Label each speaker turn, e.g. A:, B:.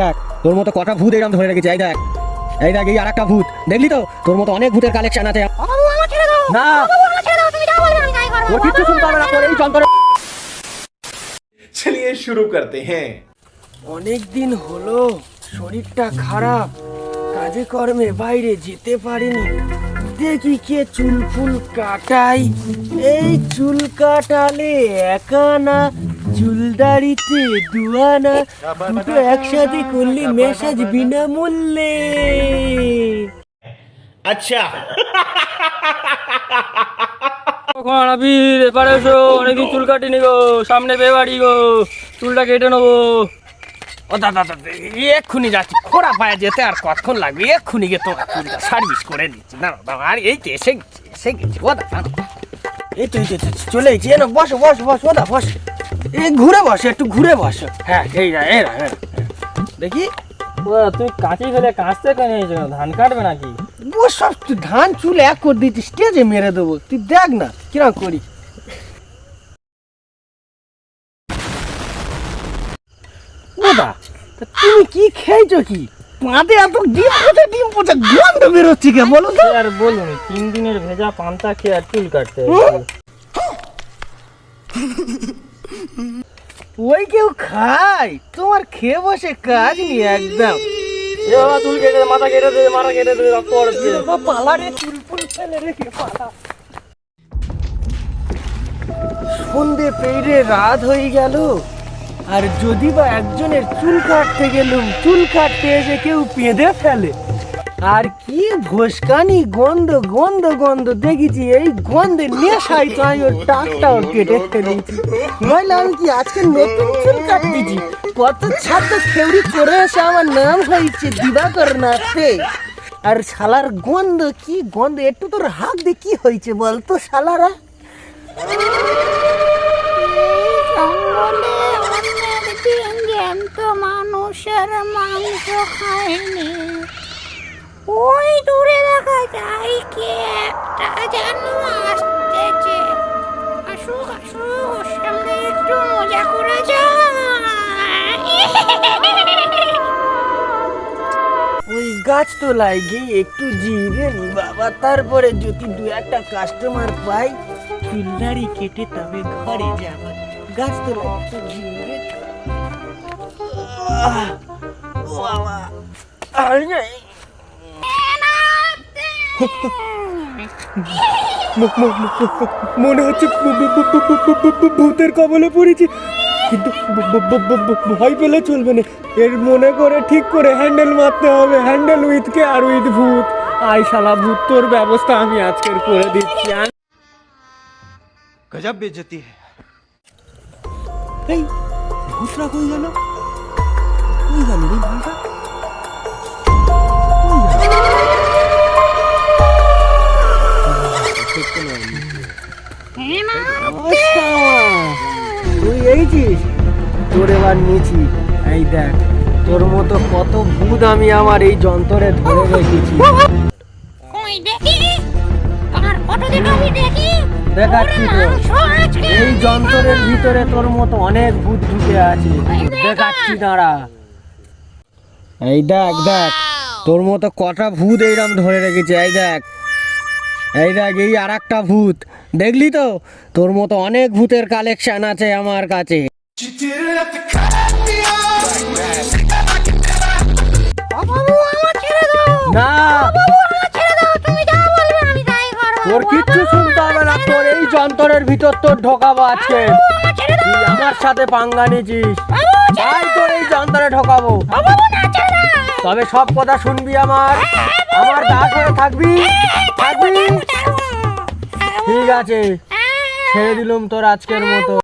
A: দেখ তোর মতো কটা ভূত এরকম ধরে রেখেছে। এই দেখ এই দেখ, এই আরেকটা ভূত দেখলি তো? তোর মতো অনেক ভূতের কালেকশন আছে। না ওর কিচ্ছু শুনতে হবে না, তোর এই যন্ত্র।
B: चलिए शुरू करते हैं।
C: অনেক দিন হলো শরীরটা খারাপ, কাজে কর্মে বাইরে যেতে পারিনি। দেখি কে চুল ফুল কাটাই। এই চুল কাটালে একানা, চুলদাড়িতে দুয়ানা, দুটো একসাথে করলে মেসাজ বিনামূল্যে।
B: अच्छा
D: কখন আবির এবারে এসো, অনেকদিন চুল কাটিনি গো, সামনে বিয়ে বাড়ি গো, চুলটা কেটে নেবো।
C: ও দাদা দাদা এক্ষুনি যাচ্ছি, খোড়া পায়ে যেতে আর কতক্ষণ লাগবে? এক্ষুনি গিয়ে তোমার চুলটা সার্ভিস করে দিচ্ছি। না দাদা, আর এই তো এসে গেছি ও দাদা। এই তো চলে এসেছি। না বসো বসো বসো ও দা বসো, এই ঘুরে বসো, একটু ঘুরে বসো। হ্যাঁ এই না দেখি।
D: ও তুমি কাঁচি ফেলে কাঁচতে কেন এসেছো? ধান কাটবে নাকি?
C: ও সব ধান চুল এক করে দিচ্ছি, স্টেজে মেরে দেবো। তুই দেখ না কিরকম করি। ওদা তুমি কি খেয়েছো? কি পাঁদে এত ডিম পচা গন্ধ বেরোচ্ছে কে বলো তো?
D: আর বলুন, 3 দিনের ভেজা পান্তা খেয়ে আর চুল কাটতে
C: ওই কেউ খায়? তোমার খেয়ে বসে কাজ নেই একদম।
D: এ বাবা চুল কেটে দে, মাথা কেটে দে, মাথা কেটে দে, রক্ত পড়ছে।
C: পালারে চুল ফুল ফেলে রেখে পালা। সন্ধে পেরে রাত হয়ে গেল, আর যদি বা একজনের চুল কাটতে গেলুম, চুল কাটতে এসে কেউ পেঁদে ফেলে। আর কি ভোসকানি গন্ধ গন্ধ গন্ধ দেখেছি। এই গন্ধে নেশাই তো আমি ওর টাকটাও কেটে ফেলেছি। নইলে আমি কি আজকে নতুন চুল কাটতেছি? কত ছাত্র খেউরি করে এসে আমার নাম হয়েছে দিবাকর নাথে। আর শালার গন্ধ, কি গন্ধ! একটু তোর হাত দিয়ে কি হয়েছে বলতো শালারা?
E: জ্যান্ত মানুষের মাংস খায়নি। ওই দূরে দেখা যায় কি একটা যেন আসতেছে। আসুক আসুক, ওর সামনে একটু মজা করা যায়।
C: ওই গাছ তোলায় গিয়ে একটু জিরে নি বাবা, তারপরে যদি দু একটা কাস্টমার পাই, চুলদাড়ি কেটে তবে ঘরে যাব। গাছ তোলায় একটু জিরে। ও বাবা, আর নাই। মনে হচ্ছে ভূতের কবলে পড়েছি, কিন্তু ভয় পেলে চলবে না। এর মনে করে ঠিক করে হ্যান্ডেল মারতে হবে। হ্যান্ডেল উইথ কে আর উইথ ভূত। আই শালা ভূত, তোর ব্যবস্থা আমি আজকের করে দিচ্ছি।
B: गजब बेइज्जती है।
C: এই ভূতরা কই গেল? কই গেল রে ভাইটা? তুই এইছিস? তোর এবার নিয়েছি। এই দেখ, তোর মতো কত ভূত আমি আমার এই যন্ত্রে ধরে রেখেছি।
E: ওই দেখি, কার ফটো দেখাবি দেখি।
C: দেখাচ্ছি তো, এই যন্ত্রের ভিতরে তোর মতো অনেক ভূত ঢুকে আছে। দেখাচ্ছি দাঁড়া।
A: এই দেখ দেখ, তোর মতো কটা ভূত এইরকম ধরে রেখেছে। এই দেখ এই দেখ, এই আরেকটা ভূত দেখলি তো? তোর মতো অনেক ভূতের কালেকশন আছে আমার কাছে।
C: না তোর কিচ্ছু শুনতে হবে না, তোর এই যন্ত্রের ভিতর তোর ঢোকাবো আজকে। তুই আমার সাথে পাঙ্গা নিয়েছিস, তাই তোর এই যন্ত্রে ঢোকাবো। তবে সব কথা শুনবি, আমার দাস হয়ে থাকবি। ঠিক আছে, ছেড়ে দিলুম তোর আজকের মতো।